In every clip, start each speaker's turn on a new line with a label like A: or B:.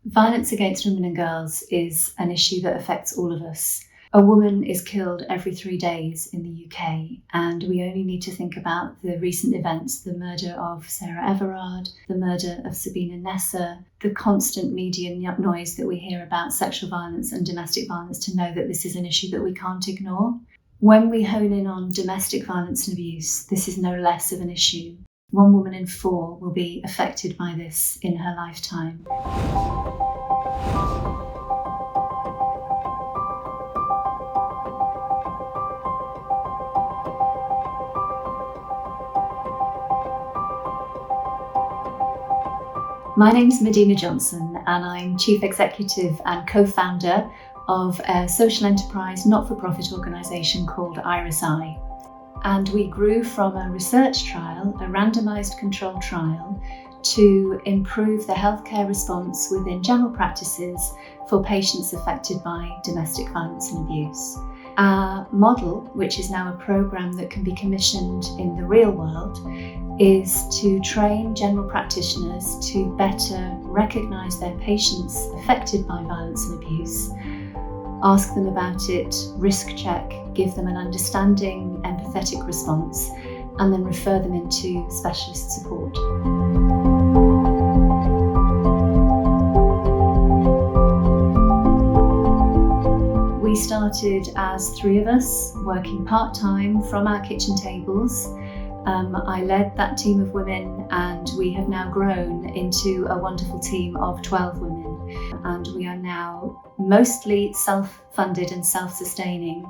A: Violence against women and girls is an issue that affects all of us. A woman is killed every 3 days in the UK, and we only need to think about the recent events, the murder of Sarah Everard, the murder of Sabina Nessa, the constant media noise that we hear about sexual violence and domestic violence to know that this is an issue that we can't ignore. When we hone in on domestic violence and abuse, this is no less of an issue. 1 woman in 4 will be affected by this in her lifetime. My name's Medina Johnson, and I'm Chief Executive and co-founder of a social enterprise not-for-profit organisation called IRISi. And we grew from a research trial, a randomised controlled trial, to improve the healthcare response within general practices for patients affected by domestic violence and abuse. Our model, which is now a programme that can be commissioned in the real world, is to train general practitioners to better recognise their patients affected by violence and abuse, ask them about it, risk check, give them an understanding, empathetic response, and then refer them into specialist support. We started as 3 of us, working part-time from our kitchen tables. I led that team of women, and we have now grown into a wonderful team of 12 women. And we are now mostly self-funded and self-sustaining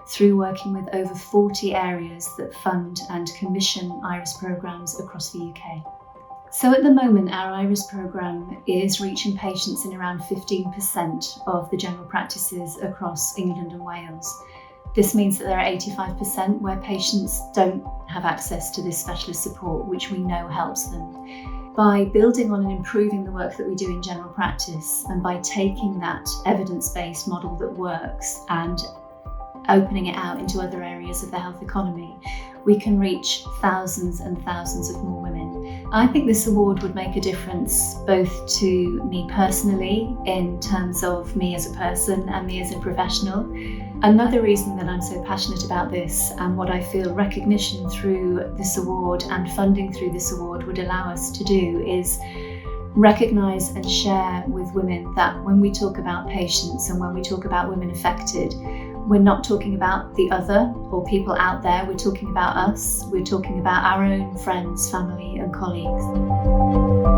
A: through working with over 40 areas that fund and commission IRIS programmes across the UK. So at the moment, our IRIS programme is reaching patients in around 15% of the general practices across England and Wales. This means that there are 85% where patients don't have access to this specialist support, which we know helps them. By building on and improving the work that we do in general practice, and by taking that evidence-based model that works and opening it out into other areas of the health economy, we can reach thousands and thousands of more women. I think this award would make a difference both to me personally, in terms of me as a person and me as a professional. Another reason that I'm so passionate about this, and what I feel recognition through this award and funding through this award would allow us to do, is recognise and share with women that when we talk about patients and when we talk about women affected, we're not talking about the other or people out there, we're talking about us, we're talking about our own friends, family and colleagues.